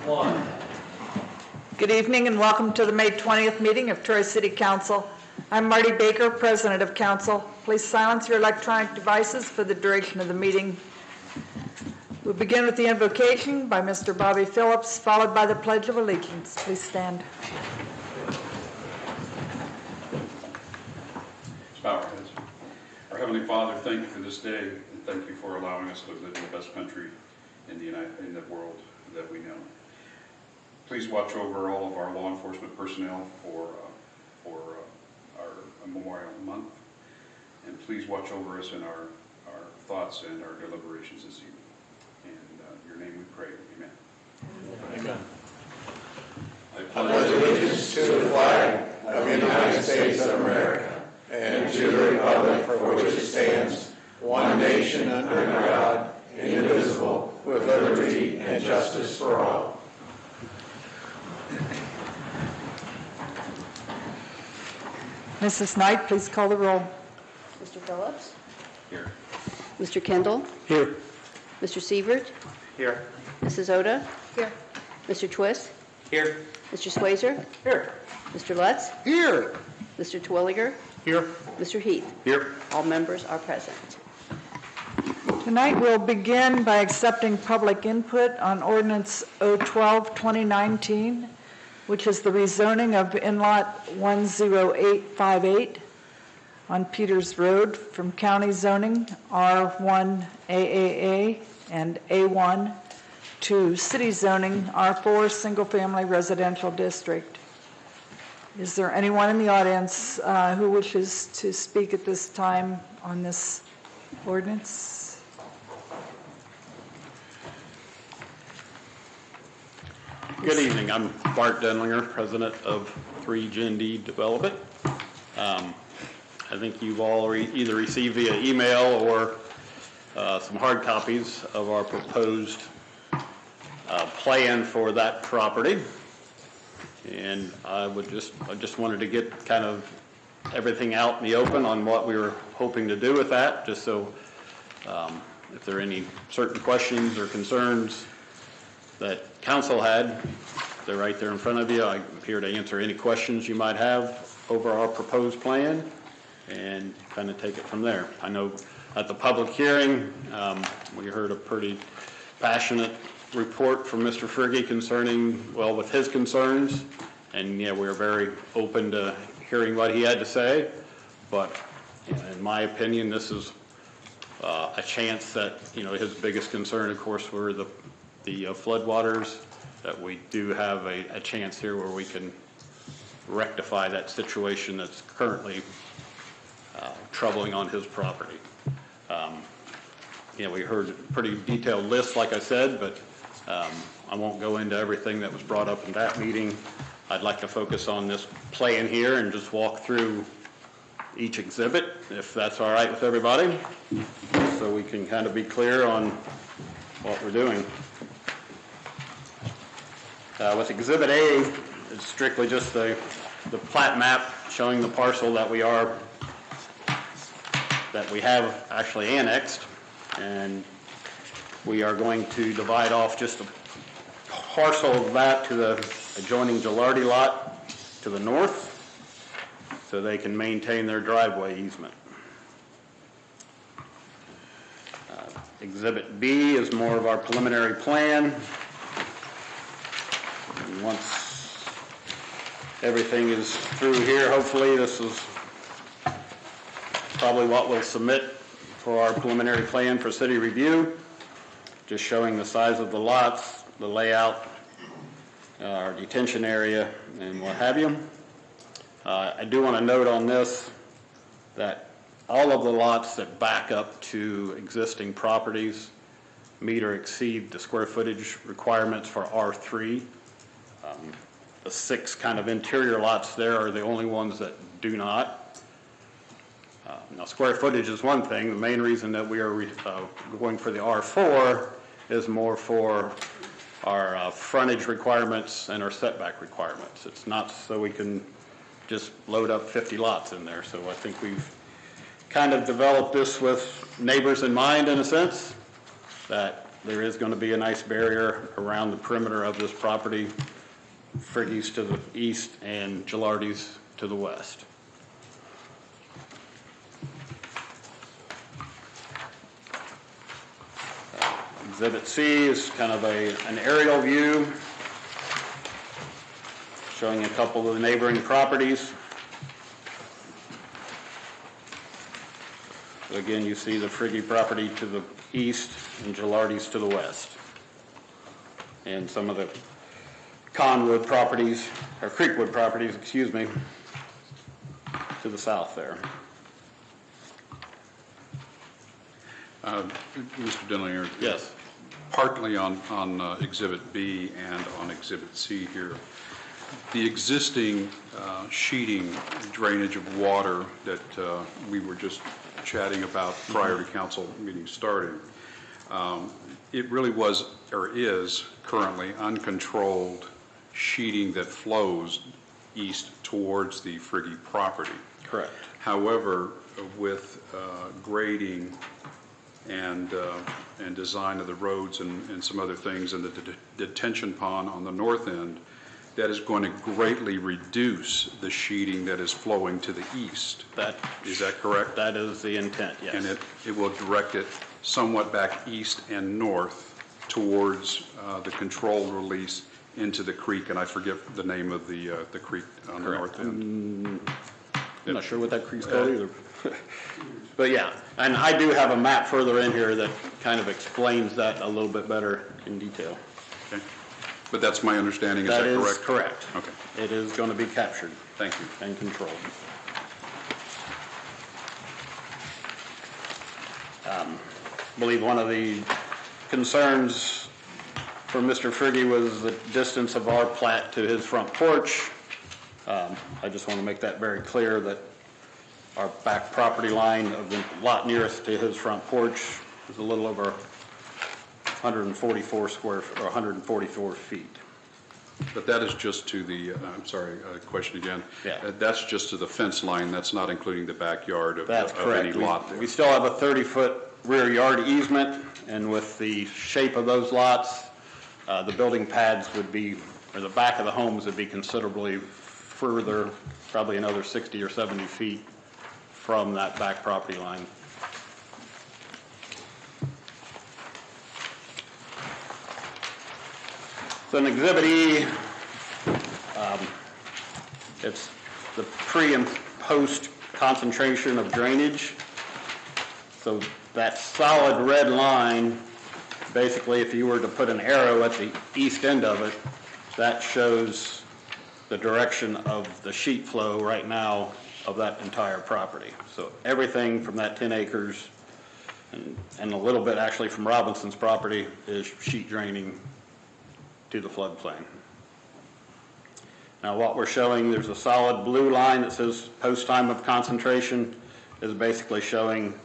One. Good evening and welcome to the May 20th meeting of Troy City Council. I'm Marty Baker, President of Council. Please silence your electronic devices for the duration of the meeting. We'll begin with the invocation by Mr. Bobby Phillips, followed by the Pledge of Allegiance. Please stand. Bow our heads. Our Heavenly Father, thank you for this day, and thank you for allowing us to live in the best country in the world that we know. Please watch over all of our law enforcement personnel for our Memorial Month, and please watch over us in our thoughts and our deliberations this evening. In your name we pray, amen. Amen. I pledge allegiance to the flag of the United States of America and to the republic for which it stands, one nation under God, indivisible, with liberty and justice for all. Mrs. Knight, please call the roll. Mr. Phillips? Here. Mr. Kendall? Here. Mr. Sievert? Here. Mrs. Oda? Here. Mr. Twist? Here. Mr. Swayzer? Here. Mr. Lutz? Here. Mr. Twilliger? Here. Mr. Heath? Here. All members are present. Tonight we'll begin by accepting public input on Ordinance 012-2019, which is the rezoning of in-lot 10858 on Peters Road from county zoning R1 AAA and A1 to city zoning R4 single-family residential district. Is there anyone in the audience who wishes to speak at this time on this ordinance? Good evening. I'm Bart Denlinger, president of 3GND Development. I think you've all either received via email or some hard copies of our proposed plan for that property. And I just wanted to get kind of everything out in the open on what we were hoping to do with that, just so if there are any certain questions or concerns that council had, they're right there in front of you. I'm here to answer any questions you might have over our proposed plan and kind of take it from there. I know at the public hearing, we heard a pretty passionate report from Mr. Frigge concerning, well, with his concerns, and yeah, we were very open to hearing what he had to say, but in my opinion, this is a chance that, his biggest concern, of course, were the floodwaters, that we do have a chance here where we can rectify that situation that's currently troubling on his property. We heard a pretty detailed list, like I said, but I won't go into everything that was brought up in that meeting. I'd like to focus on this plan here and just walk through each exhibit, if that's all right with everybody, so we can kind of be clear on what we're doing. With Exhibit A, it's strictly just the plat map showing the parcel that we have actually annexed, and we are going to divide off just a parcel of that to the adjoining Gilardi lot to the north, so they can maintain their driveway easement. Exhibit B is more of our preliminary plan. And once everything is through here, hopefully this is probably what we'll submit for our preliminary plan for city review, just showing the size of the lots, the layout, our detention area, and what have you. I do want to note on this that all of the lots that back up to existing properties meet or exceed the square footage requirements for R3. The 6 kind of interior lots there are the only ones that do not. Now, square footage is one thing. The main reason that we are going for the R4 is more for our frontage requirements and our setback requirements. It's not so we can just load up 50 lots in there. So I think we've kind of developed this with neighbors in mind, in a sense, that there is going to be a nice barrier around the perimeter of this property, Friggy's to the east and Gilardi's to the west. Exhibit C is kind of an aerial view showing a couple of the neighboring properties. So again, you see the Friggy property to the east and Gilardi's to the west. And some of the Conwood properties, or Creekwood properties, excuse me, to the south there. Mr. Denlinger? Yes. Partly on Exhibit B and on Exhibit C here, the existing sheeting drainage of water that we were just chatting about prior to council meeting starting, it really was, or is currently, uncontrolled sheeting that flows east towards the Friggy property. Correct. However, with grading and design of the roads and some other things, and the detention pond on the north end, that is going to greatly reduce the sheeting that is flowing to the east. Is that correct? That is the intent, yes. And it will direct it somewhat back east and north towards the controlled release into the creek, and I forget the name of the creek on the north end. I'm not sure what that creek's called either. But yeah, and I do have a map further in here that kind of explains that a little bit better in detail. Okay. But that's my understanding, is that correct? That is correct. Okay. It is going to be captured Thank you. and controlled. I believe one of the concerns for Mr. Friggy was the distance of our plat to his front porch. I just want to make that very clear that our back property line of the lot nearest to his front porch is a little over 144 feet. But that is just to the, I'm sorry, question again. Yeah. That's just to the fence line, that's not including the backyard of That's of correct. any lot there. We still have a 30-foot rear yard easement, and with the shape of those lots, the building pads would be, or the back of the homes would be considerably further, probably another 60 or 70 feet from that back property line. So in Exhibit E, it's the pre and post concentration of drainage. So that solid red line, basically if you were to put an arrow at the east end of it, that shows the direction of the sheet flow right now of that entire property. So everything from that 10 acres and a little bit actually from Robinson's property is sheet draining to the floodplain. Now what we're showing, there's a solid blue line that says post time of concentration, is basically showing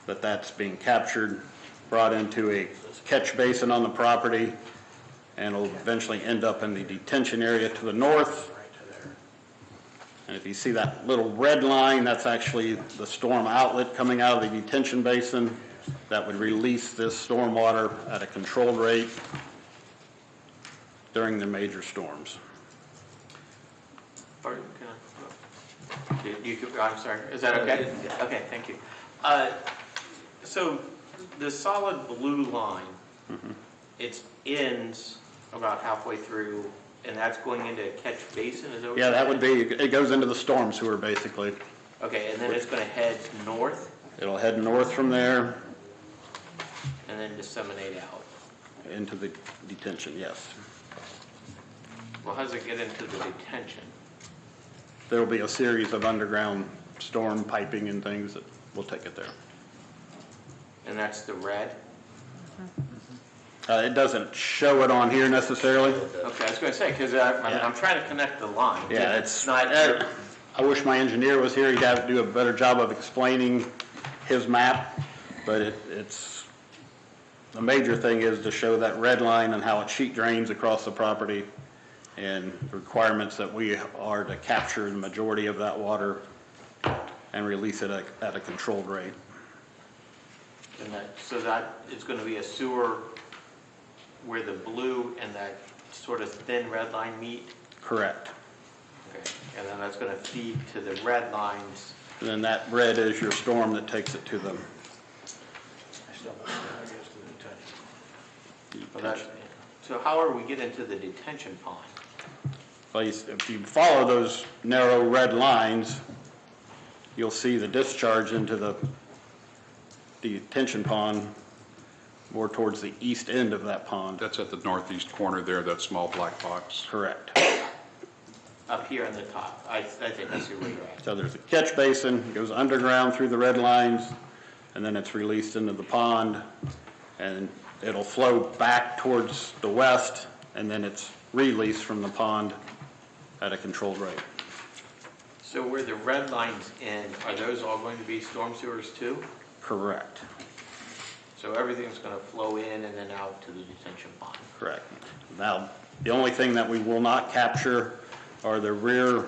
that that's being captured, brought into a catch basin on the property, and will eventually end up in the detention area to the north. And if you see that little red line, that's actually the storm outlet coming out of the detention basin that would release this storm water at a controlled rate during the major storms. Pardon, I'm sorry, is that okay? Okay, thank you. So the solid blue line, it ends about halfway through, and that's going into a catch basin, is that what Yeah, you're that would saying? be, it goes into the storm sewer basically. Okay, and then it's going to head north It'll head north from there and then disseminate out. into the detention, yes. Well, how does it get into the detention? There'll be a series of underground storm piping and things that will take it there. And that's the red? It doesn't show it on here necessarily. Okay, I was going to say, because I'm trying to connect the line. Yeah, it's not. I wish my engineer was here. He'd have to do a better job of explaining his map, but it's, the major thing is to show that red line and how it sheet drains across the property and the requirements that we are to capture the majority of that water and release it at a controlled rate. And so that is going to be a sewer where the blue and that sort of thin red line meet? Correct. Okay. And then that's going to feed to the red lines. And then that red is your storm that takes it to them. So that's- So how are we getting to the detention pond? Well, if you follow those narrow red lines, you'll see the discharge into the detention pond more towards the east end of that pond. That's at the northeast corner there, that small black box. Correct. Up here on the top. I think I see where you're at. So there's a catch basin, it goes underground through the red lines, and then it's released into the pond, and it'll flow back towards the west, and then it's released from the pond at a controlled rate. So where the red lines end, are those all going to be storm sewers too? Correct. So everything's going to flow in and then out to the detention pond? Correct. Now, the only thing that we will not capture are the rear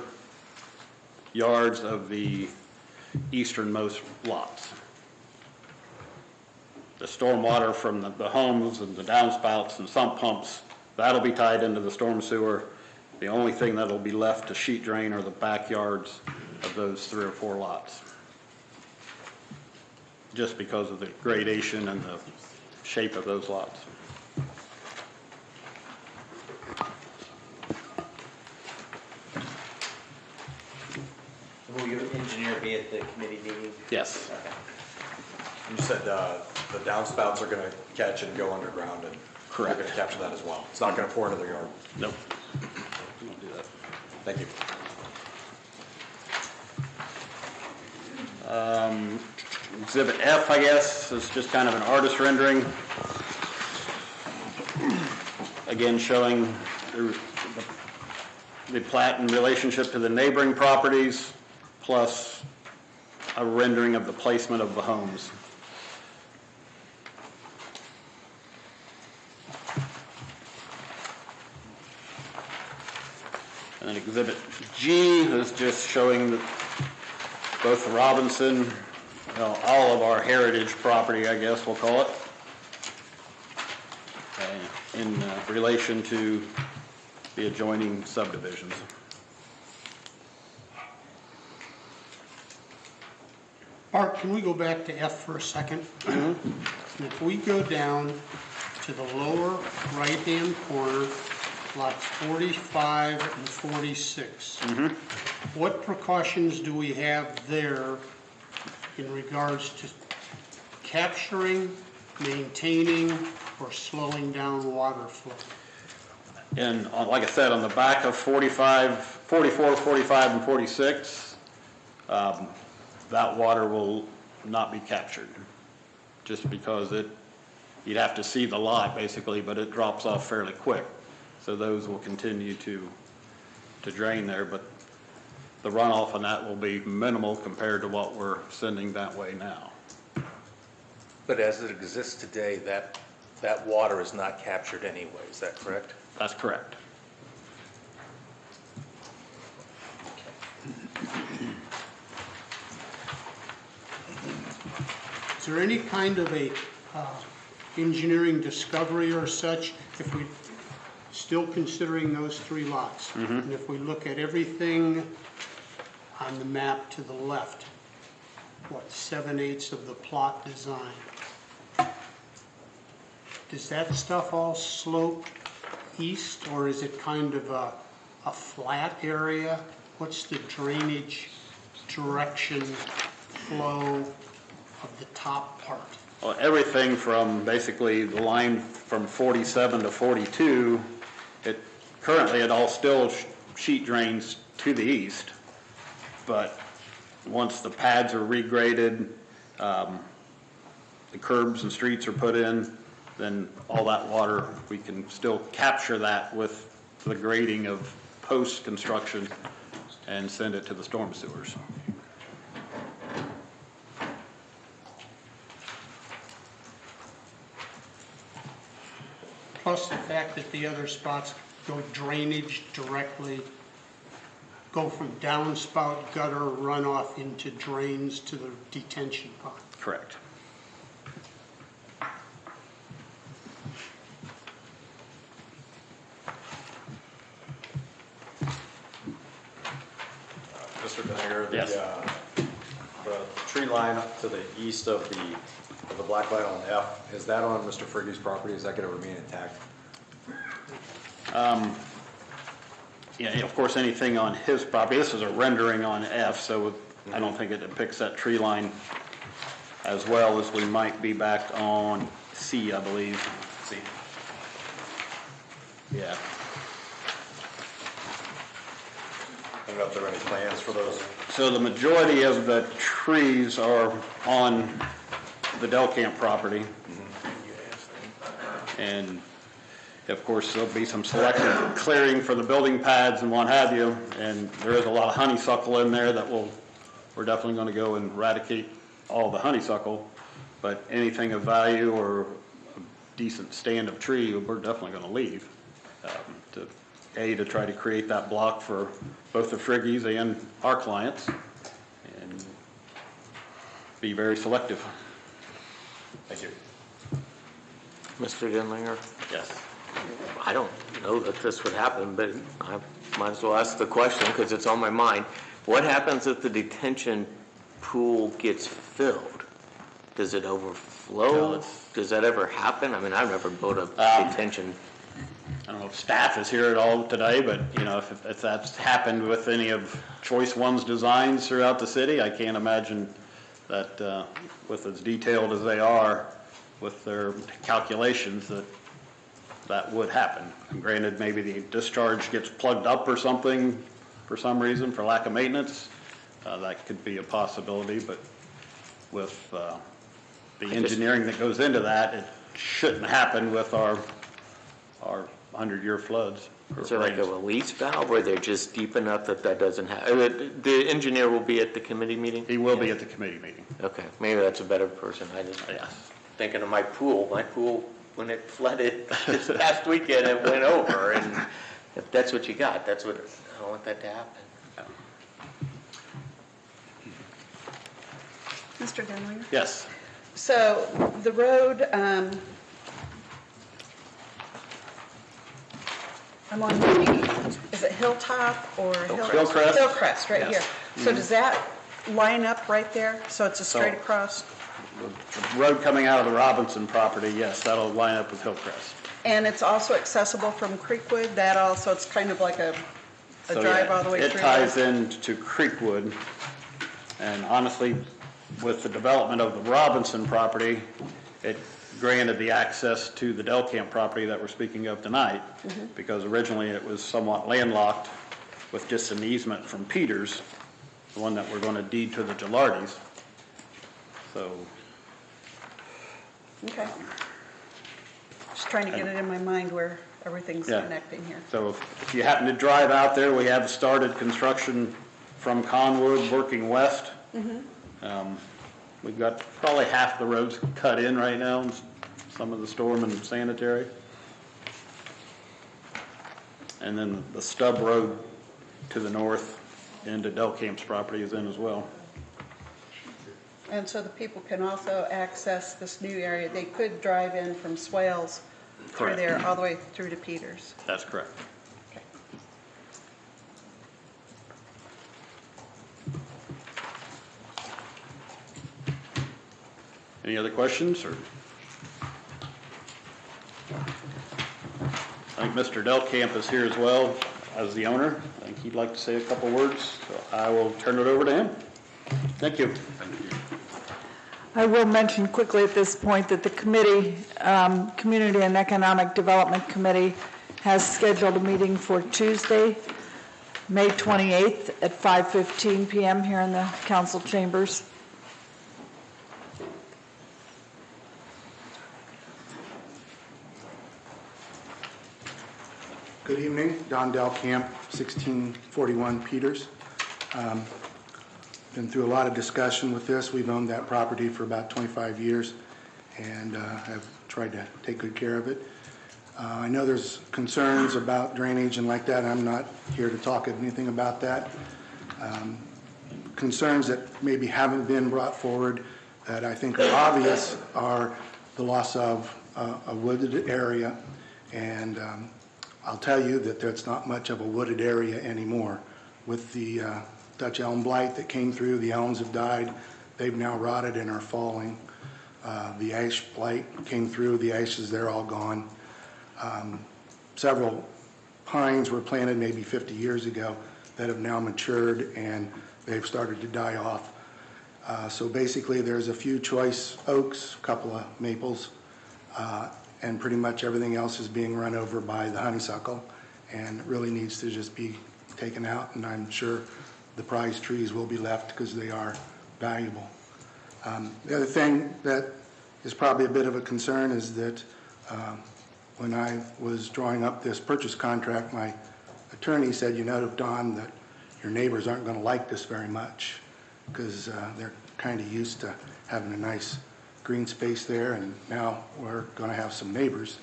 yards of the easternmost lots. The stormwater from the homes and the downspouts and sump pumps, that'll be tied into the storm sewer. The only thing that'll be left to sheet drain are the backyards of those 3 or 4 lots. Just because of the gradation and the shape of those lots. Will your engineer be at the committee meeting? Yes. You said the downspouts are going to catch and go underground, and Correct. you're going to capture that as well. It's not going to pour into the yard. Nope. We won't do that. Thank you. Exhibit F, I guess, is just kind of an artist rendering. Again, showing the plat in relationship to the neighboring properties, plus a rendering of the placement of the homes. And then Exhibit G is just showing both Robinson, well, all of our heritage property, I guess we'll call it, in relation to the adjoining subdivisions. Art, can we go back to F for a second? And if we go down to the lower right-hand corner, lots 45 and 46. What precautions do we have there in regards to capturing, maintaining, or slowing down water flow? And like I said, on the back of 44, 45, and 46, that water will not be captured, just because you'd have to see the lot basically, but it drops off fairly quick. So those will continue to drain there, but the runoff on that will be minimal compared to what we're sending that way now. But as it exists today, that water is not captured anyway, is that correct? That's correct. Is there any kind of a engineering discovery or such, if we, still considering those 3 lots? And if we look at everything on the map to the left, what, 7/8 of the plot design? Does that stuff all slope east, or is it kind of a flat area? What's the drainage direction, flow of the top part? Well, everything from basically the line from 47 to 42, currently it all still sheet drains to the east, but once the pads are regraded, the curbs and streets are put in, then all that water, we can still capture that with the grading of post-construction and send it to the storm sewers. Plus the fact that the other spots go drainage directly, go from downspout gutter runoff into drains to the detention pond. Correct. Mr. Deniger, Yes. the tree line up to the east of the black line on F, is that on Mr. Friggy's property? Is that going to remain intact? Yeah, of course, anything on his property, this is a rendering on F, so I don't think it depicts that tree line as well as we might be back on C, I believe. See, Yeah. I don't know if there are any plans for those. So the majority of the trees are on the Delcamp property. And of course, there'll be some selective clearing for the building pads and what have you. And there is a lot of honeysuckle in there that we're definitely going to go and eradicate all the honeysuckle. But anything of value or a decent stand of tree, we're definitely going to leave. To try to create that block for both the Friggies and our clients, and be very selective. Thank you. Mr. Denlinger, Yes. I don't know that this would happen, but I might as well ask the question because it's on my mind. What happens if the detention pool gets filled? Does it overflow? Does that ever happen? I mean, I've never built a detention. I don't know if staff is here at all today, but you know, if that's happened with any of Choice One's designs throughout the city, I can't imagine that with as detailed as they are with their calculations that would happen. And granted, maybe the discharge gets plugged up or something for some reason, for lack of maintenance. That could be a possibility, but with the engineering that goes into that, it shouldn't happen with our 100-year floods. Is there like a release valve where they're just deep enough that doesn't happen? The engineer will be at the committee meeting? He will be at the committee meeting. Okay, maybe that's a better person. I just thinking of my pool. My pool, when it flooded this past weekend, it went over. And if that's what you got, I don't want that to happen. Mr. Denlinger? Yes. So the road, I'm on is it Hilltop or Hillcrest? Hillcrest, right Yes. here. So does that line up right there? So it's a straight across? The road coming out of the Robinson property, yes, that'll line up with Hillcrest. And it's also accessible from Creekwood? That also, it's kind of like a So, drive yeah, all the way through? It ties into Creekwood, and honestly, with the development of the Robinson property, it granted the access to the Delcamp property that we're speaking of tonight, because originally it was somewhat landlocked with just an easement from Peters, the one that we're going to deed to the Gilardis. So, Okay. Just trying to get it in my mind where everything's Yeah. connecting here. so if you happen to drive out there, we have started construction from Conwood working west. We've got probably half the roads cut in right now, and some of the storm and sanitary. And then the stub road to the north into Delcamp's property is in as well. And so the people can also access this new area. They could drive in from Swales through Correct. there, all the way through to Peters. That's correct. Okay. Any other questions, or? I think Mr. Delcamp is here as well as the owner. I think he'd like to say a couple words, so I will turn it over to him. Thank you. I will mention quickly at this point that the committee, Community and Economic Development Committee, has scheduled a meeting for Tuesday, May 28th at 5:15 p.m. here in the council chambers. Good evening, Don Delcamp, 1641 Peters. Been through a lot of discussion with this. We've owned that property for about 25 years and have tried to take good care of it. I know there's concerns about drainage and like that. I'm not here to talk anything about that. Concerns that maybe haven't been brought forward that I think are obvious are the loss of a wooded area, and I'll tell you that there's not much of a wooded area anymore with the Dutch elm blight that came through. The elms have died. They've now rotted and are falling. The ash blight came through. The ashes, they're all gone. Several pines were planted maybe 50 years ago that have now matured and they've started to die off. So basically there's a few choice oaks, a couple of maples, and pretty much everything else is being run over by the honeysuckle and it really needs to just be taken out, and I'm sure the prize trees will be left because they are valuable. The other thing that is probably a bit of a concern is that when I was drawing up this purchase contract, my attorney said, you know, Don, that your neighbors aren't going to like this very much because they're kind of used to having a nice green space there, and now we're going to have some neighbors,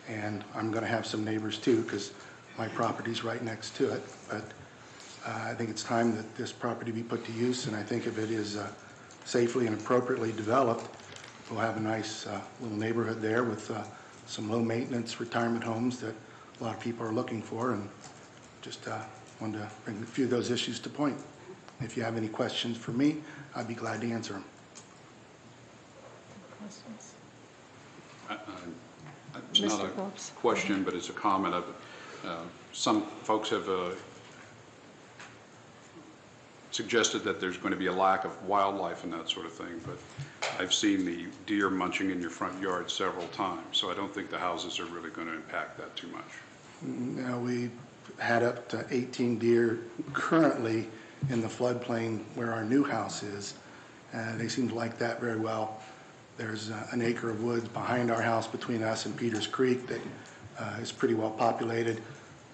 and I'm going to have some neighbors too because my property's right next to it. But I think it's time that this property be put to use, and I think if it is safely and appropriately developed, we'll have a nice little neighborhood there with some low-maintenance retirement homes that a lot of people are looking for, and just wanted to bring a few of those issues to point. If you have any questions for me, I'd be glad to answer them. It's not a question, but it's a comment of, some folks have suggested that there's going to be a lack of wildlife and that sort of thing, but I've seen the deer munching in your front yard several times, so I don't think the houses are really going to impact that too much. Now, we had up to 18 deer currently in the floodplain where our new house is. They seem to like that very well. There's an acre of woods behind our house between us and Peters Creek that is pretty well populated,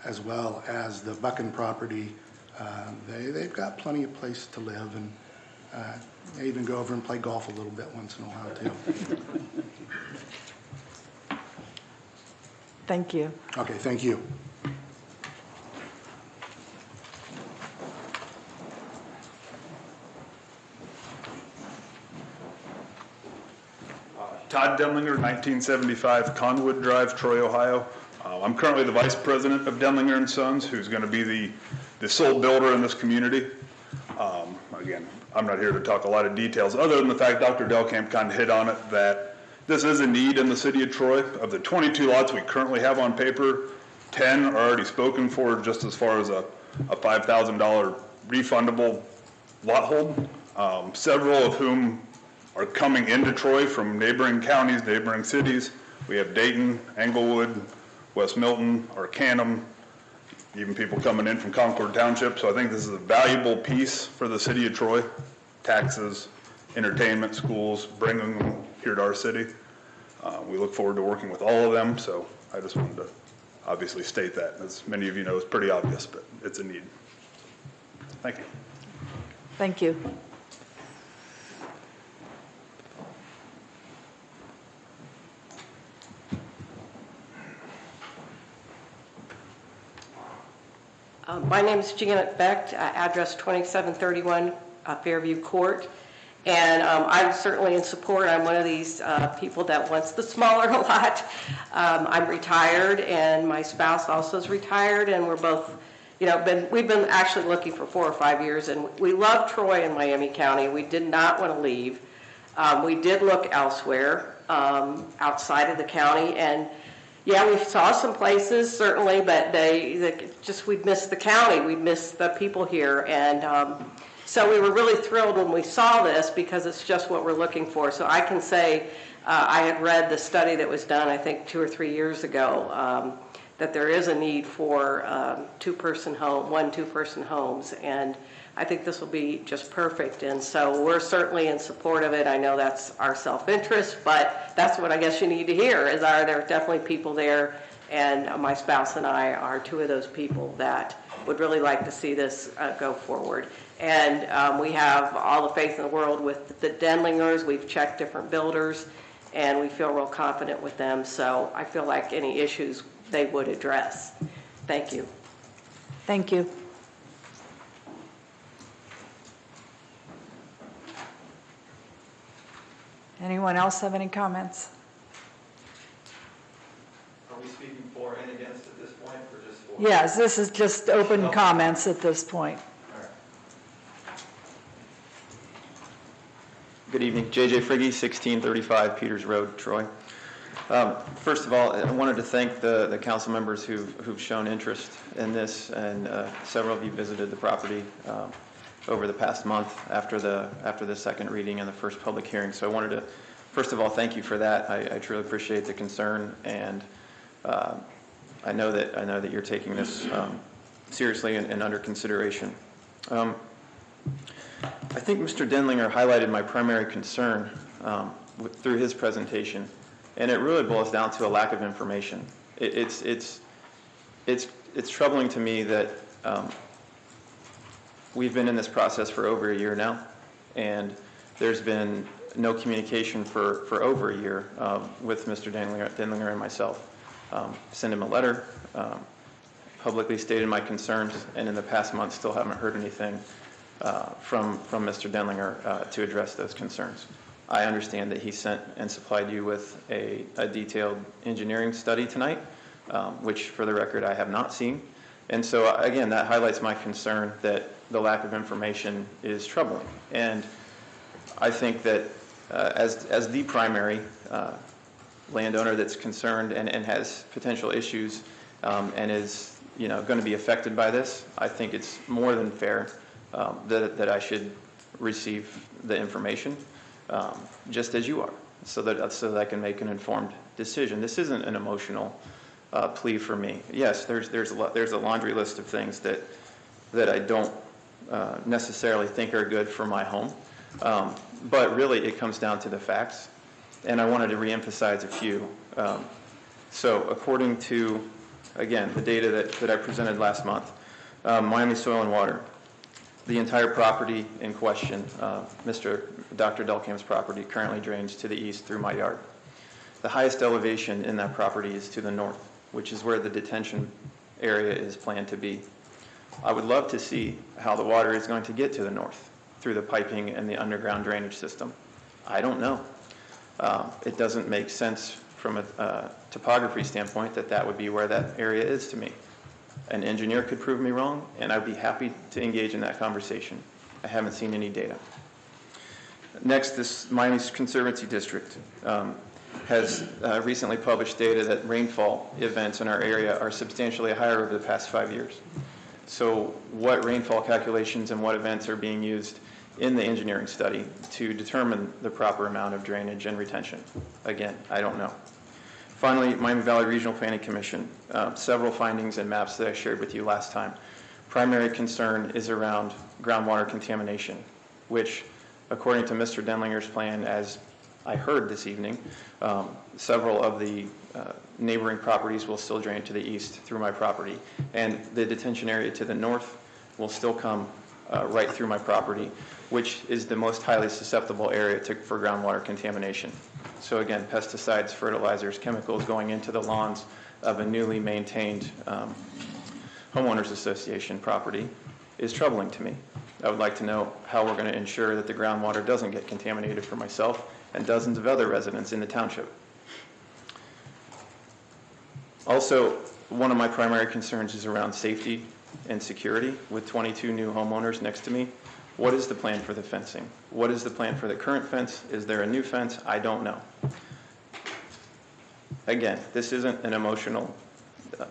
as well as the Buchan property. They've got plenty of place to live, and they even go over and play golf a little bit once in a while too. Thank you. Okay, thank you. Todd Denlinger, 1975 Conwood Drive, Troy, Ohio. I'm currently the vice president of Denlinger & Sons, who's going to be the sole builder in this community. Again, I'm not here to talk a lot of details, other than the fact Dr. Delkamp kind of hit on it, that this is a need in the city of Troy. Of the 22 lots we currently have on paper, 10 are already spoken for, just as far as a $5,000 refundable lot hold, several of whom are coming into Troy from neighboring counties, neighboring cities. We have Dayton, Englewood, West Milton, Arcanum, even people coming in from Concord Township. So I think this is a valuable piece for the city of Troy. Taxes, entertainment, schools, bringing them here to our city. We look forward to working with all of them. So I just wanted to obviously state that. As many of you know, it's pretty obvious, but it's a need. Thank you. Thank you. My name is Janet Becht, address 2731 Fairview Court, and I'm certainly in support. I'm one of these people that wants the smaller lot. I'm retired, and my spouse also is retired, and we're both, we've been actually looking for 4 or 5 years, and we love Troy and Miami County. We did not want to leave. We did look elsewhere outside of the county, and yeah, we saw some places, certainly, but we'd missed the county, we'd missed the people here, and so we were really thrilled when we saw this because it's just what we're looking for. So I can say, I had read the study that was done, I think 2 or 3 years ago, that there is a need for one two-person homes, and I think this will be just perfect, and so we're certainly in support of it. I know that's our self-interest, but that's what I guess you need to hear, is there are definitely people there, and my spouse and I are 2 of those people that would really like to see this go forward. And we have all the faith in the world with the Denlingers. We've checked different builders, and we feel real confident with them, so I feel like any issues they would address. Thank you. Thank you. Anyone else have any comments? Are we speaking for and against at this point, or just for? Yes, this is just open comments at this point. All right. Good evening. JJ Friggy, 1635 Peters Road, Troy. First of all, I wanted to thank the council members who've shown interest in this, and several of you visited the property over the past month after the second reading and the first public hearing. So I wanted to, first of all, thank you for that. I truly appreciate the concern, and I know that you're taking this seriously and under consideration. I think Mr. Denlinger highlighted my primary concern through his presentation, and it really boils down to a lack of information. It's troubling to me that we've been in this process for over a year now, and there's been no communication for over a year with Mr. Denlinger and myself. Sent him a letter, publicly stated my concerns, and in the past month still haven't heard anything from Mr. Denlinger to address those concerns. I understand that he sent and supplied you with a detailed engineering study tonight, which for the record I have not seen. And so again, that highlights my concern that the lack of information is troubling. And I think that as the primary landowner that's concerned and has potential issues and is going to be affected by this, I think it's more than fair that I should receive the information, just as you are, so that I can make an informed decision. This isn't an emotional plea for me. Yes, there's a laundry list of things that I don't necessarily think are good for my home, but really it comes down to the facts, and I wanted to reemphasize a few. So according to, again, the data that I presented last month, Miami Soil and Water, the entire property in question, Dr. Delcamp's property, currently drains to the east through my yard. The highest elevation in that property is to the north, which is where the detention area is planned to be. I would love to see how the water is going to get to the north through the piping and the underground drainage system. I don't know. It doesn't make sense from a topography standpoint that would be where that area is to me. An engineer could prove me wrong, and I'd be happy to engage in that conversation. I haven't seen any data. Next, this Miami Conservancy District has recently published data that rainfall events in our area are substantially higher over the past 5 years. So what rainfall calculations and what events are being used in the engineering study to determine the proper amount of drainage and retention? Again, I don't know. Finally, Miami Valley Regional Planning Commission, several findings and maps that I shared with you last time. Primary concern is around groundwater contamination, which, according to Mr. Denlinger's plan, as I heard this evening, several of the neighboring properties will still drain to the east through my property, and the detention area to the north will still come right through my property, which is the most highly susceptible area for groundwater contamination. So again, pesticides, fertilizers, chemicals going into the lawns of a newly maintained homeowners association property is troubling to me. I would like to know how we're going to ensure that the groundwater doesn't get contaminated for myself and dozens of other residents in the township. Also, one of my primary concerns is around safety and security. With 22 new homeowners next to me, what is the plan for the fencing? What is the plan for the current fence? Is there a new fence? I don't know. Again, this isn't an emotional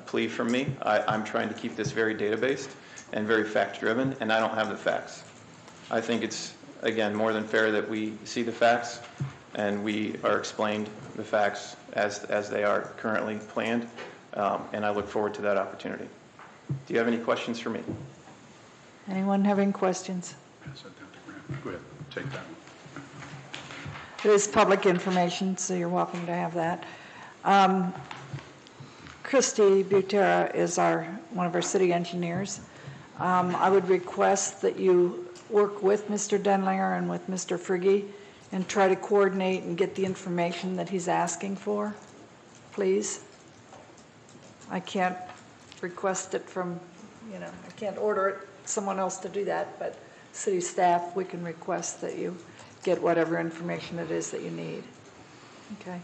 plea from me. I'm trying to keep this very data-based and very fact-driven, and I don't have the facts. I think it's, again, more than fair that we see the facts and we are explained the facts as they are currently planned, and I look forward to that opportunity. Do you have any questions for me? Anyone having questions? Go ahead, take that one. It is public information, so you're welcome to have that. Christy Butera is one of our city engineers. I would request that you work with Mr. Denlinger and with Mr. Friggy and try to coordinate and get the information that he's asking for, please. I can't request it from, I can't order someone else to do that, but city staff, we can request that you get whatever information it is that you need. Okay.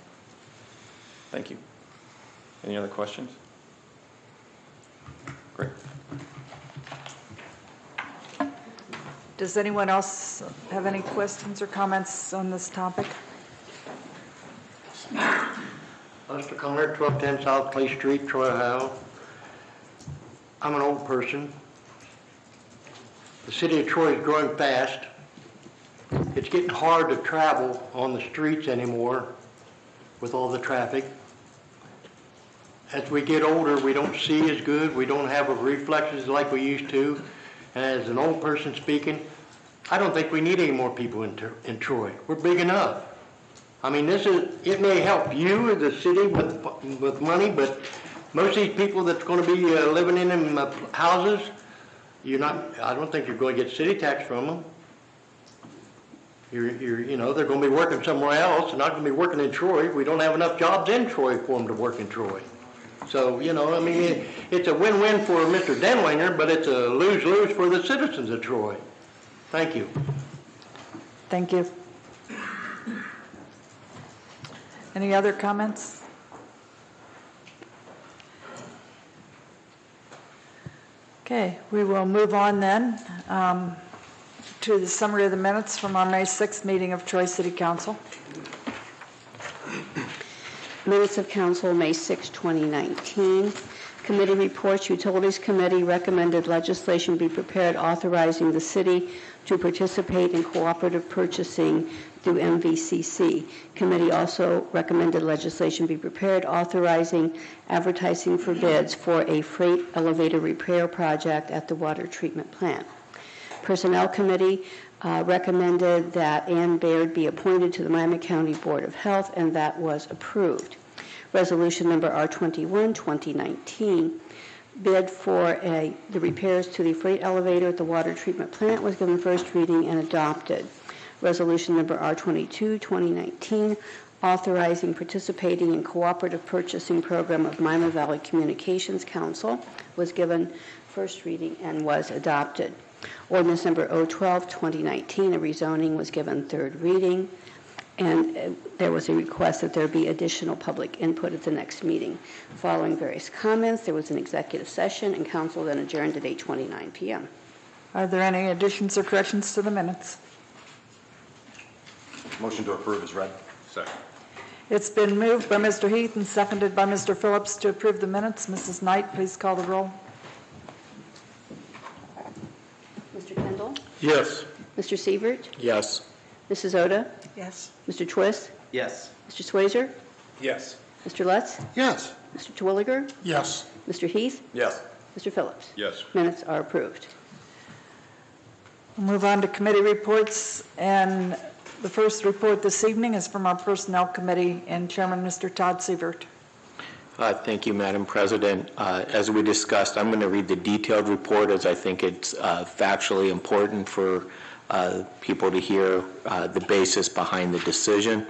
Thank you. Any other questions? Great. Does anyone else have any questions or comments on this topic? Lester Conner, 1210 South Clay Street, Troy, Ohio. I'm an old person. The city of Troy is growing fast. It's getting hard to travel on the streets anymore with all the traffic. As we get older, we don't see as good. We don't have reflexes like we used to. And as an old person speaking, I don't think we need any more people in Troy. We're big enough. I mean, it may help you, the city, with money, but most of these people that's going to be living in them houses, I don't think you're going to get city tax from them. You know, they're going to be working somewhere else, not going to be working in Troy. We don't have enough jobs in Troy for them to work in Troy. So, you know, I mean, it's a win-win for Mr. Denlinger, but it's a lose-lose for the citizens of Troy. Thank you. Thank you. Any other comments? Okay, we will move on then to the summary of the minutes from our May 6th meeting of Troy City Council. Minutes of Council, May 6, 2019. Committee reports. Utilities Committee recommended legislation be prepared authorizing the city to participate in cooperative purchasing through MVCC. Committee also recommended legislation be prepared authorizing advertising for bids for a freight elevator repair project at the water treatment plant. Personnel Committee recommended that Ann Baird be appointed to the Miami County Board of Health, and that was approved. Resolution number R21, 2019, bid for the repairs to the freight elevator at the water treatment plant was given first reading and adopted. Resolution number R22, 2019, authorizing participating in cooperative purchasing program of Miami Valley Communications Council was given first reading and was adopted. Ordinance number 012, 2019, a rezoning was given third reading, and there was a request that there be additional public input at the next meeting. Following various comments, there was an executive session, and council then adjourned at 8:29 p.m. Are there any additions or corrections to the minutes? Motion to approve is read. Second. It's been moved by Mr. Heath and seconded by Mr. Phillips to approve the minutes. Mrs. Knight, please call the roll. Mr. Kendall? Yes. Mr. Sievert? Yes. Mrs. Oda? Yes. Mr. Twist? Yes. Mr. Swayzer? Yes. Mr. Lutz? Yes. Mr. Twilliger? Yes. Mr. Heath? Yes. Mr. Phillips? Yes. Minutes are approved. We'll move on to committee reports, and the first report this evening is from our Personnel Committee and Chairman Mr. Todd Sievert. Thank you, Madam President. As we discussed, I'm going to read the detailed report as I think it's factually important for people to hear the basis behind the decision.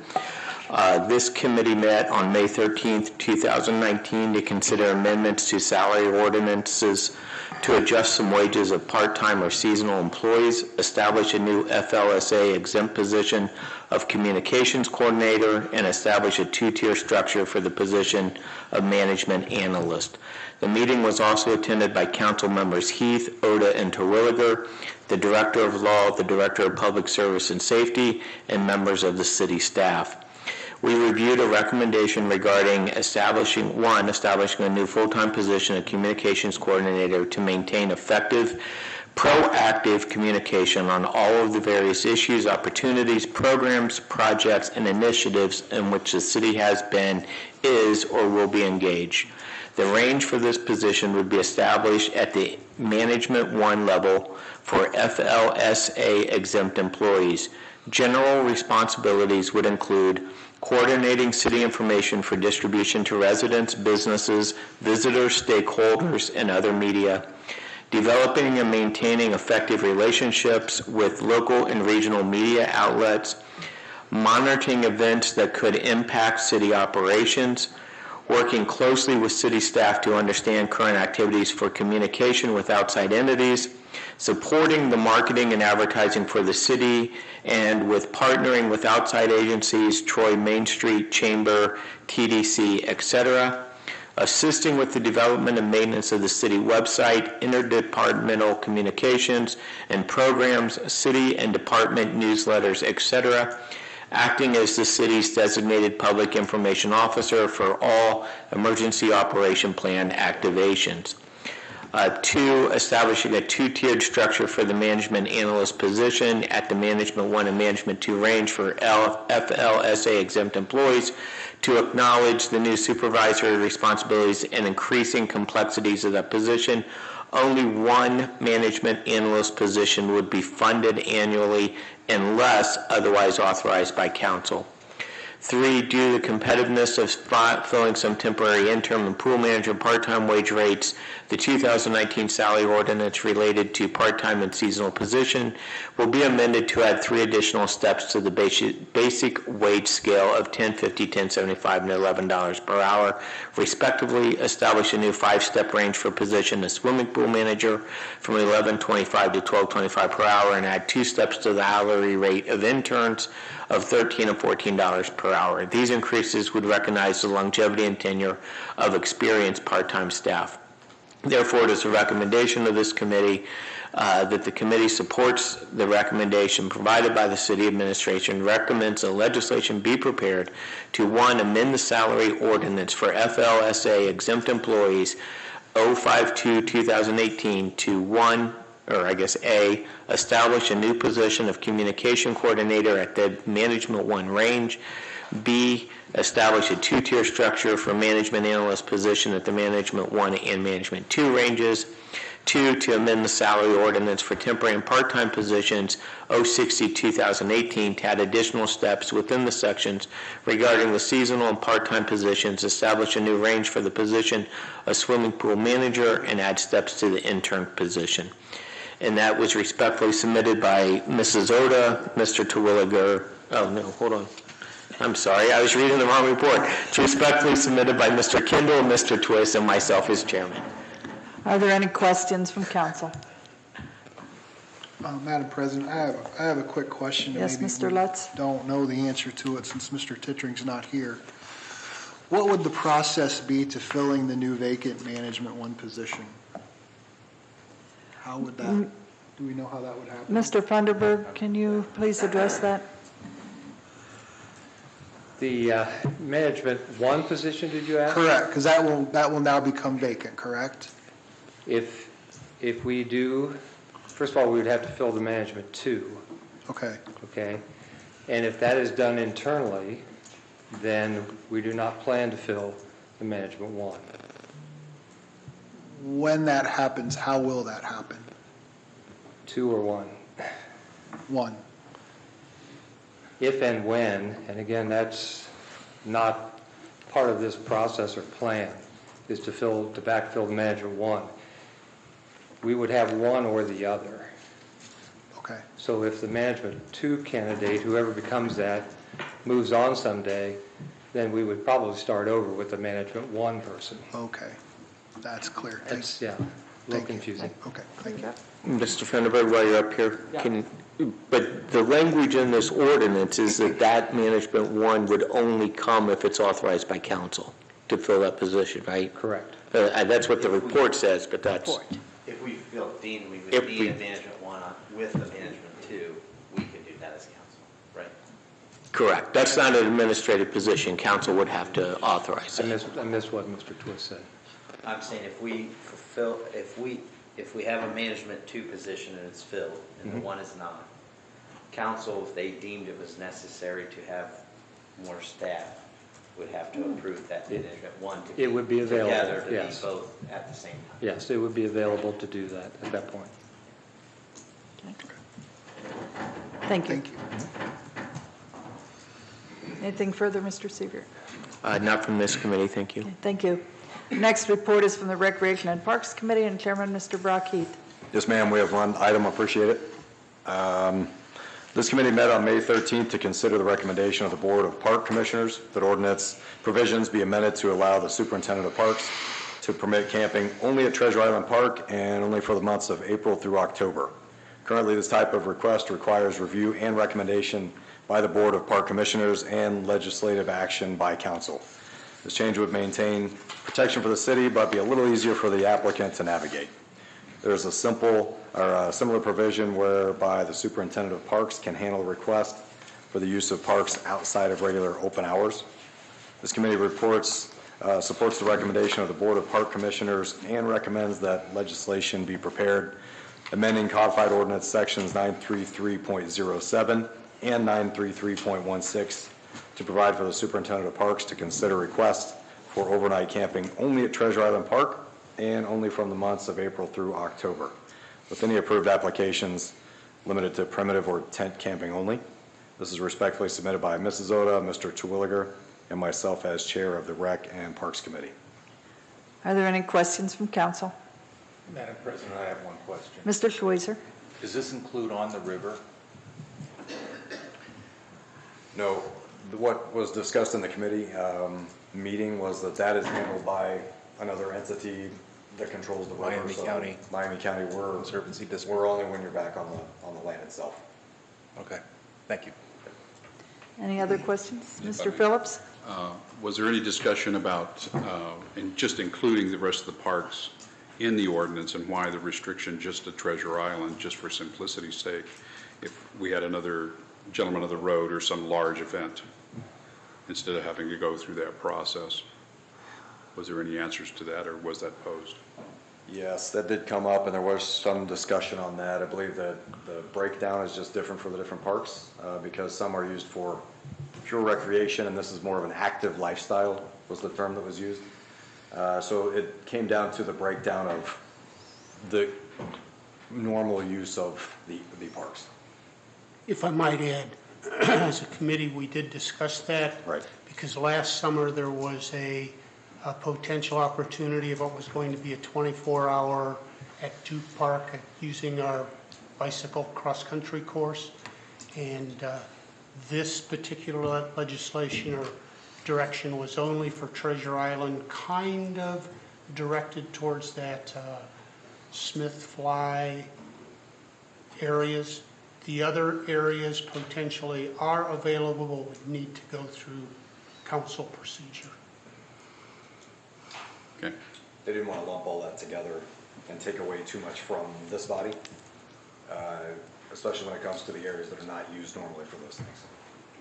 This committee met on May 13th, 2019 to consider amendments to salary ordinances to adjust some wages of part-time or seasonal employees, establish a new FLSA exempt position of communications coordinator, and establish a two-tier structure for the position of management analyst. The meeting was also attended by council members Heath, Oda, and Terwilliger, the Director of Law, the Director of Public Service and Safety, and members of the city staff. We reviewed a recommendation regarding establishing a new full-time position of communications coordinator to maintain effective, proactive communication on all of the various issues, opportunities, programs, projects, and initiatives in which the city has been, is, or will be engaged. The range for this position would be established at the Management 1 level for FLSA exempt employees. General responsibilities would include coordinating city information for distribution to residents, businesses, visitors, stakeholders, and other media, developing and maintaining effective relationships with local and regional media outlets, monitoring events that could impact city operations, working closely with city staff to understand current activities for communication with outside entities, supporting the marketing and advertising for the city, and with partnering with outside agencies, Troy Main Street Chamber, TDC, etc., assisting with the development and maintenance of the city website, interdepartmental communications and programs, city and department newsletters, etc., acting as the city's designated public information officer for all emergency operation plan activations. 2, establishing a 2-tiered structure for the management analyst position at the Management 1 and Management 2 range for FLSA exempt employees to acknowledge the new supervisory responsibilities and increasing complexities of that position. Only one management analyst position would be funded annually unless otherwise authorized by council. 3, due to the competitiveness of filling some temporary interim and pool manager part-time wage rates, the 2019 salary ordinance related to part-time and seasonal position will be amended to add 3 additional steps to the basic wage scale of $10.50, $10.75, and $11 per hour, respectively. Establish a new 5-step range for position as swimming pool manager from $11.25 to $12.25 per hour, and add 2 steps to the hourly rate of interns of $13 and $14 per hour. These increases would recognize the longevity and tenure of experienced part-time staff. Therefore, it is a recommendation of this committee that the committee supports the recommendation provided by the city administration, recommends the legislation be prepared to, 1, amend the salary ordinance for FLSA exempt employees 052-2018 to 1, or I guess A, establish a new position of communication coordinator at the Management 1 range. B, establish a 2-tier structure for management analyst position at the Management 1 and Management 2 ranges. 2, to amend the salary ordinance for temporary and part-time positions 060-2018 to add additional steps within the sections regarding the seasonal and part-time positions, establish a new range for the position of swimming pool manager, and add steps to the intern position. And that was respectfully submitted by Mrs. Oda, Mr. Terwilliger, oh no, hold on. I'm sorry, I was reading the wrong report. It's respectfully submitted by Mr. Kendall, Mr. Twist, and myself as chairman. Are there any questions from council? Madam President, I have a quick question. Yes, Maybe Mr. we Lutz? Don't know the answer to it since Mr. Tittering's not here. What would the process be to filling the new vacant Management 1 position? How would that, do we know how that would happen? Mr. Funderburg, can you please address that? The Management 1 position, did you ask? Correct, because that will now become vacant, correct? If we do, first of all, we would have to fill the Management 2. Okay. Okay? And if that is done internally, then we do not plan to fill the Management 1. When that happens, how will that happen? 2 or 1? 1. If and when, and again, that's not part of this process or plan, is to backfill the Management 1. We would have one or the other. Okay. So if the Management 2 candidate, whoever becomes that, moves on someday, then we would probably start over with the Management 1 person. Okay. That's clear. That's, yeah, a little confusing. Okay, thank you. Mr. Funderburg, while you're up here, but the language in this ordinance is that Management 1 would only come if it's authorized by council to fill that position, right? Correct. That's what the report says, but that's... If we feel deemed we would need a Management 1 with the Management 2, we could do that as council, right? Correct. That's not an administrative position. Council would have to authorize it. I missed what Mr. Twist said. I'm saying if we have a Management 2 position and it's filled, and the 1 is not, council, if they deemed it was necessary to have more staff, would have to approve that Management 1 to It would be available, together to yes. be both at the same time. Yes, it would be available to do that at that point. Thank you. Anything further, Mr. Seeger? Not from this committee, thank you. Thank you. Next report is from the Recreation and Parks Committee and Chairman Mr. Brock Heath. Yes, ma'am, we have one item, appreciate it. This committee met on May 13th to consider the recommendation of the Board of Park Commissioners that ordinance provisions be amended to allow the Superintendent of Parks to permit camping only at Treasure Island Park and only for the months of April through October. Currently, this type of request requires review and recommendation by the Board of Park Commissioners and legislative action by council. This change would maintain protection for the city, but be a little easier for the applicant to navigate. There's a simple or a similar provision whereby the superintendent of parks can handle a request for the use of parks outside of regular open hours. This committee supports the recommendation of the Board of Park Commissioners and recommends that legislation be prepared amending codified ordinance sections 933.07 and 933.16 to provide for the superintendent of parks to consider requests for overnight camping only at Treasure Island Park and only from the months of April through October, with any approved applications limited to primitive or tent camping only. This is respectfully submitted by Mrs. Oda, Mr. Terwilliger, and myself as chair of the Rec and Parks Committee. Are there any questions from council? Madam President, I have one question. Mr. Schweizer? Does this include on the river? No, what was discussed in the committee meeting was that is handled by another entity that controls the river. Miami County. Miami County, Conservancy District. we're only when you're back on the land itself. Okay, thank you. Any other questions? Mr. Phillips? Was there any discussion about, and just including the rest of the parks in the ordinance, and why the restriction just to Treasure Island, just for simplicity's sake, if we had another Gentleman of the Road or some large event, instead of having to go through that process? Was there any answers to that, or was that posed? Yes, that did come up, and there was some discussion on that. I believe that the breakdown is just different for the different parks because some are used for pure recreation, and this is more of an active lifestyle was the term that was used. So it came down to the breakdown of the normal use of the parks. If I might add, as a committee, we did discuss that. Right. Because last summer, there was a potential opportunity of what was going to be a 24-hour at Duke Park using our bicycle cross-country course. And this particular legislation or direction was only for Treasure Island, kind of directed towards that Smith Fly areas. The other areas potentially are available, but would need to go through council procedure. Okay. They didn't want to lump all that together and take away too much from this body, especially when it comes to the areas that are not used normally for those things.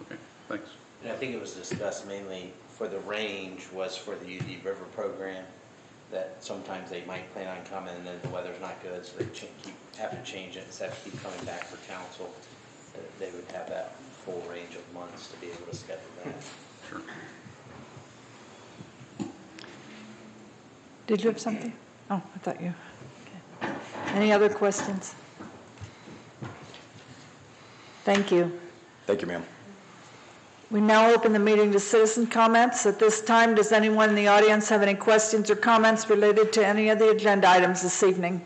Okay, thanks. And I think it was discussed mainly for the range was for the UD River program, that sometimes they might plan on coming and then the weather's not good, so they have to change it instead of keep coming back for council. They would have that full range of months to be able to schedule that. Sure. Did you have something? Oh, I thought you. Okay. Any other questions? Thank you. Thank you, ma'am. We now open the meeting to citizen comments. At this time, does anyone in the audience have any questions or comments related to any of the agenda items this evening?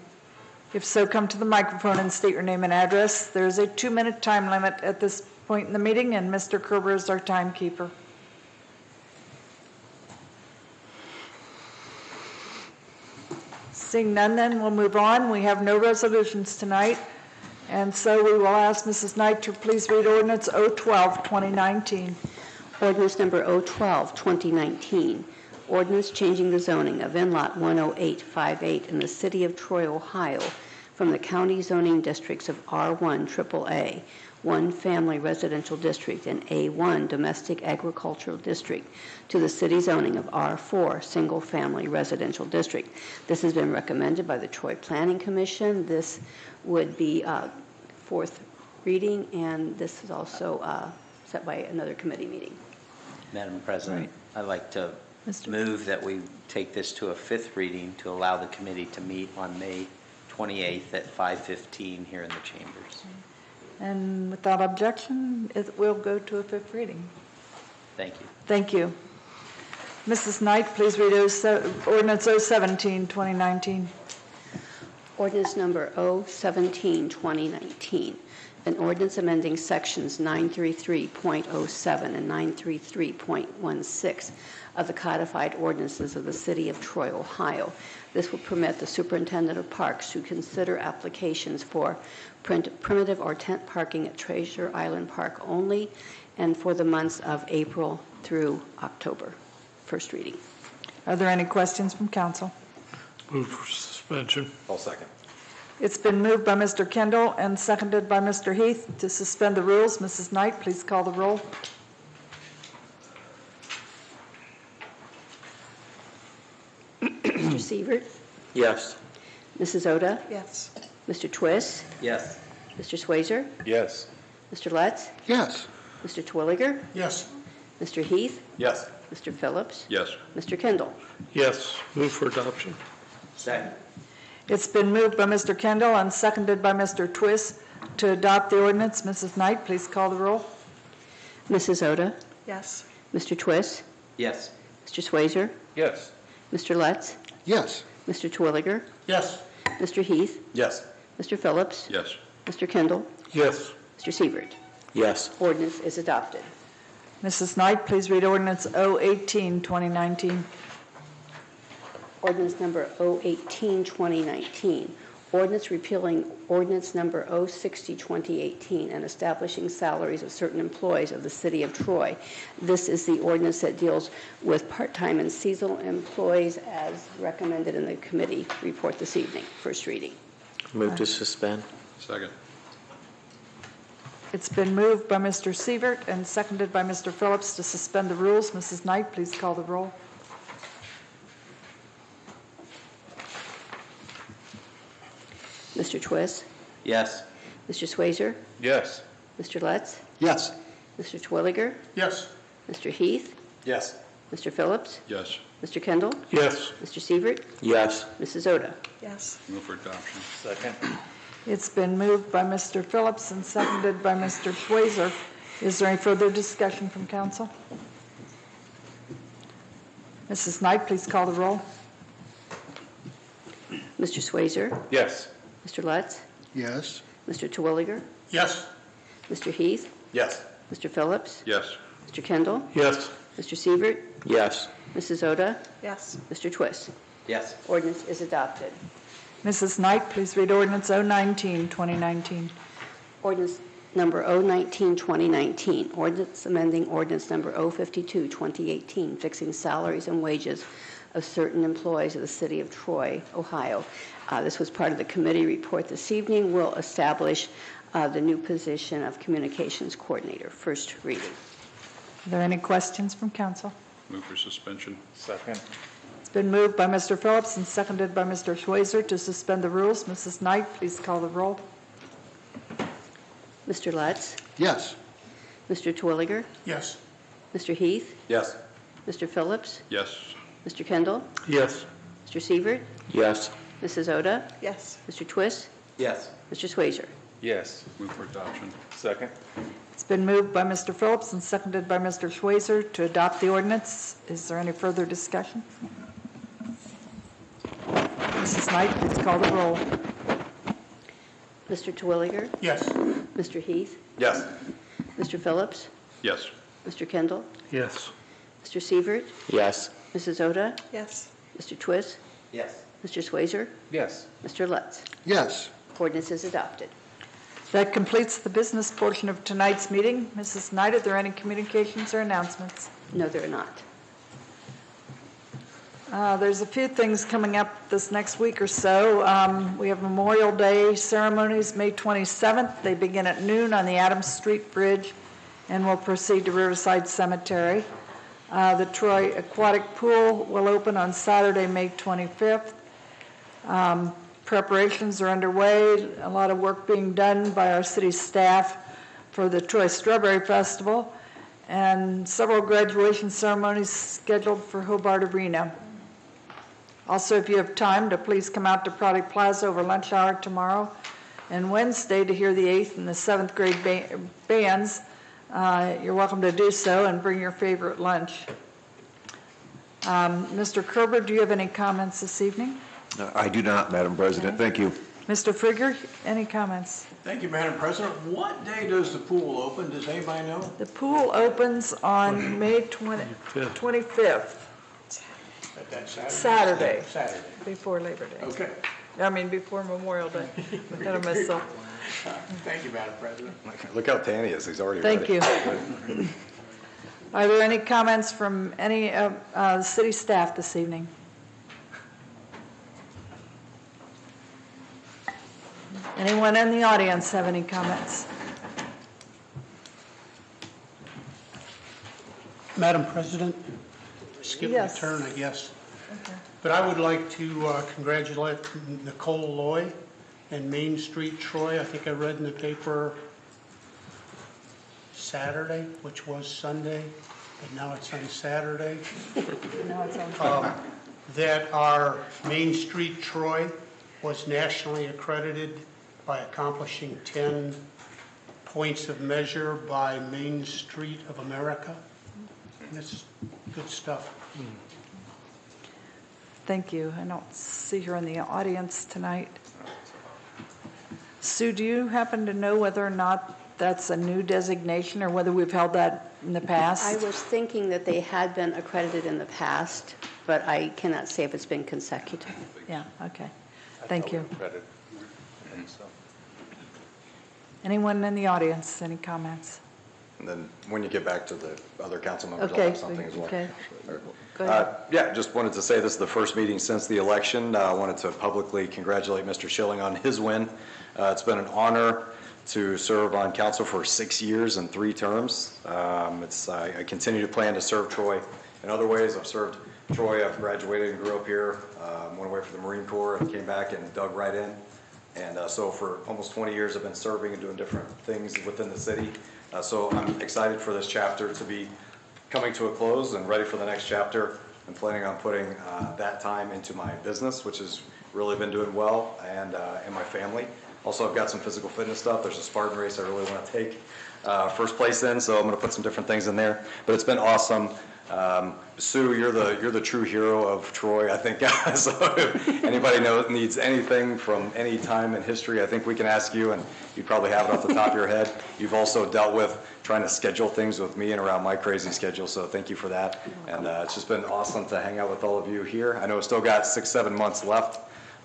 If so, come to the microphone and state your name and address. There is a 2-minute time limit at this point in the meeting, and Mr. Kerber is our timekeeper. Seeing none, then we'll move on. We have no resolutions tonight. And so we will ask Mrs. Knight to please read ordinance 012, 2019. Ordinance number 012, 2019. Ordinance changing the zoning of in-lot 10858 in the city of Troy, Ohio, from the county zoning districts of R1 AAA, 1 family residential district, and A1 domestic agricultural district, to the city zoning of R4 single family residential district. This has been recommended by the Troy Planning Commission. This would be fourth reading, and this is also set by another committee meeting. Madam President, I'd like to move that we take this to a 5th reading to allow the committee to meet on May 28th at 5:15 here in the chambers. And without objection, it will go to a 5th reading. Thank you. Thank you. Mrs. Knight, please read ordinance 017, 2019. Ordinance number 017, 2019. An ordinance amending sections 933.07 and 933.16 of the codified ordinances of the city of Troy, Ohio. This will permit the superintendent of parks to consider applications for primitive or tent parking at Treasure Island Park only, and for the months of April through October. first reading. Are there any questions from council? Move for suspension. I'll second. It's been moved by Mr. Kendall and seconded by Mr. Heath to suspend the rules. Mrs. Knight, please call the roll. Mr. Sievert, Yes. Mrs. Oda, Yes. Mr. Twist, Yes. Mr. Swazer, Yes. Mr. Lutz, Yes. Mr. Twilliger, Yes. Mr. Heath, Yes. Mr. Phillips, Yes. Mr. Kendall. Yes. Move for adoption. Second. It's been moved by Mr. Kendall and seconded by Mr. Twist to adopt the ordinance. Mrs. Knight, please call the roll. Mrs. Oda, Yes. Mr. Twist, Yes. Mr. Swazer, Yes. Mr. Lutz, Yes. Mr. Twilliger, Yes. Mr. Heath, Yes. Mr. Phillips, Yes. Mr. Kendall, Yes. Mr. Sievert. Yes. Ordinance is adopted. Mrs. Knight, please read ordinance 018, 2019. Ordinance number 018, 2019. Ordinance repealing ordinance number 060, 2018 and establishing salaries of certain employees of the city of Troy. This is the ordinance that deals with part-time and seasonal employees as recommended in the committee report this evening. First reading. Move to suspend. Second. It's been moved by Mr. Sievert and seconded by Mr. Phillips to suspend the rules. Mrs. Knight, please call the roll. Mr. Twist, Yes. Mr. Swazer, Yes. Mr. Lutz, Yes. Mr. Twilliger, Yes. Mr. Heath, Yes. Mr. Phillips, Yes. Mr. Kendall, Yes. Mr. Sievert, Yes. Mrs. Oda. Yes. Move for adoption. Second. It's been moved by Mr. Phillips and seconded by Mr. Schweizer. Is there any further discussion from council? Mrs. Knight, please call the roll. Mr. Swazer, Yes. Mr. Lutz, Yes. Mr. Twilliger, Yes. Mr. Heath, Yes. Mr. Phillips, Yes. Mr. Kendall, Yes. Mr. Sievert, Yes. Mrs. Oda, Yes. Mr. Twist. Yes. Ordinance is adopted. Mrs. Knight, please read ordinance 019, 2019. Ordinance number 019, 2019, ordinance amending ordinance number 052, 2018, fixing salaries and wages of certain employees of the city of Troy, Ohio. This was part of the committee report this evening. We'll establish the new position of communications coordinator. First reading. Are there any questions from council? Move for suspension. Second. It's been moved by Mr. Phillips and seconded by Mr. Schweizer to suspend the rules. Mrs. Knight, please call the roll. Mr. Lutz, Yes. Mr. Twilliger, Yes. Mr. Heath, Yes. Mr. Phillips, Yes. Mr. Kendall, Yes. Mr. Sievert, Yes. Mrs. Oda, Yes. Mr. Twist, Yes. Mr. Swazer. Yes. Move for adoption. Second. It's been moved by Mr. Phillips and seconded by Mr. Schweizer to adopt the ordinance. Is there any further discussion? Mrs. Knight, please call the roll. Mr. Twilliger, Yes. Mr. Heath, Yes. Mr. Phillips, Yes. Mr. Kendall, Yes. Mr. Sievert, Yes. Mrs. Oda, Yes. Mr. Twist, Yes. Mr. Swazer, Yes. Mr. Lutz. Yes. Ordinance is adopted. That completes the business portion of tonight's meeting. Mrs. Knight, are there any communications or announcements? No, there are not. There's a few things coming up this next week or so. We have Memorial Day ceremonies, May 27th. They begin at noon on the Adams Street Bridge and will proceed to Riverside Cemetery. The Troy Aquatic Pool will open on Saturday, May 25th. Preparations are underway. A lot of work being done by our city staff for the Troy Strawberry Festival, and several graduation ceremonies scheduled for Hobart Arena. Also, if you have time, to please come out to Product Plaza over lunch hour tomorrow and Wednesday to hear the 8th and the 7th grade bands. You're welcome to do so and bring your favorite lunch. Mr. Kerber, do you have any comments this evening? I do not, Madam President. Thank you. Mr. Frigger, any comments? Thank you, Madam President. What day does the pool open? Does anybody know? The pool opens on May 25th, At that Saturday? Saturday, Saturday. before Labor Day. Okay. I mean, before Memorial Day. Ahead of myself. Thank you, Madam President. Look how tan he is. He's already ready. Thank you. Are there any comments from any of city staff this evening? Anyone in the audience have any comments? Madam President, skip my Yes. turn, I guess. Okay. But I would like to congratulate Nicole Loy and Main Street Troy. I think I read in the paper Saturday, which was Sunday, but now it's on Saturday, No, it's on. that our Main Street Troy was nationally accredited by accomplishing 10 points of measure by Main Street of America. And it's good stuff. Thank you. I don't see her in the audience tonight. Sue, do you happen to know whether or not that's a new designation or whether we've held that in the past? I was thinking that they had been accredited in the past, but I cannot say if it's been consecutive. Yeah, okay. Thank you. Credit. I think so. Anyone in the audience, any comments? And then when you get back to the other council members, I'll Okay, have something as well. okay. Go ahead. Yeah, just wanted to say this is the first meeting since the election. I wanted to publicly congratulate Mr. Schilling on his win. It's been an honor to serve on council for 6 years and 3 terms. I continue to plan to serve Troy in other ways. I've served Troy, I've graduated and grew up here, went away for the Marine Corps and came back and dug right in. And so for almost 20 years, I've been serving and doing different things within the city. So I'm excited for this chapter to be coming to a close and ready for the next chapter. I'm planning on putting that time into my business, which has really been doing well, and in my family. Also, I've got some physical fitness stuff. There's a Spartan race I really want to take first place in, so I'm going to put some different things in there. But it's been awesome. Sue, you're the true hero of Troy, I think. So if anybody needs anything from any time in history, I think we can ask you, and you probably have it off the top of your head. You've also dealt with trying to schedule things with me and around my crazy schedule, so thank you for that. And it's just been awesome to hang out with all of you here. I know we've still got 6-7 months left.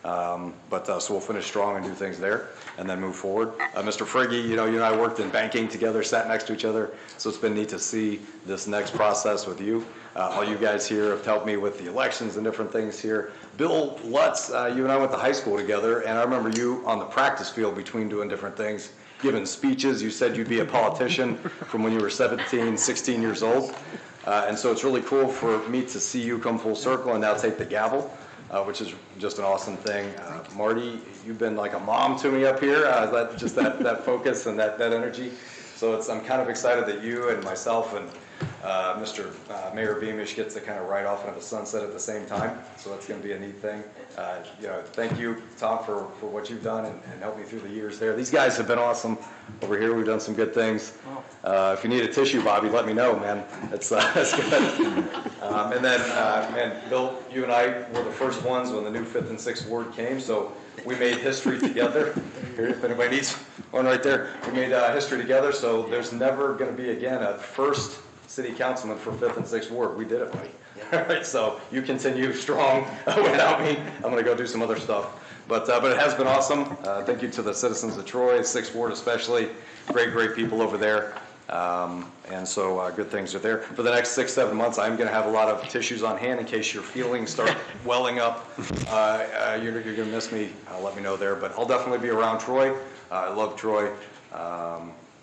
So we'll finish strong and do things there and then move forward. Mr. Frigge, you and I worked in banking together, sat next to each other, so it's been neat to see this next process with you. All you guys here have helped me with the elections and different things here. Bill Lutz, you and I went to high school together, and I remember you on the practice field between doing different things, giving speeches. You said you'd be a politician from when you were 17, 16 years old. And so it's really cool for me to see you come full circle and now take the gavel. Which is just an awesome thing. Marty, you've been like a mom to me up here, that focus and that energy. So I'm kind of excited that you and myself and Mr. Mayor Beamish gets to kind of ride off into the sunset at the same time. So that's going to be a neat thing. Thank you, Tom, for what you've done and helped me through the years there. These guys have been awesome over here. We've done some good things. If you need a tissue, Bobby, let me know, man. That's good. And then, Bill, you and I were the first ones when the new 5th and 6th Ward came, so we made history together. Here, if anybody needs one right there, we made history together, so there's never going to be, again, a first city councilman for 5th and 6th Ward. We did it, buddy. All right, so you continue strong without me. I'm going to go do some other stuff. But it has been awesome. Thank you to the citizens of Troy, 6th Ward especially. Great people over there. And so good things are there. For the next 6-7 months, I'm going to have a lot of tissues on hand in case your feelings start welling up. You're going to miss me. Let me know there. But I'll definitely be around Troy. I love Troy.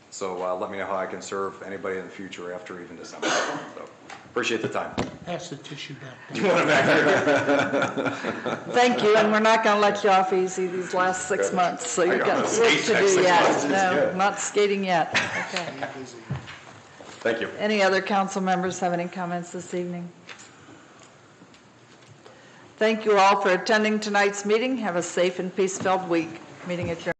So let me know how I can serve anybody in the future after even December. So appreciate the time. Pass the tissue back. You want it back here? Thank you, and we're not going to let you off easy these last 6 months, so you've got work to do yet. No, not skating yet. Okay. Thank you. Any other council members have any comments this evening? Thank you all for attending tonight's meeting. Have a safe and peace-filled week. Meeting adjourned.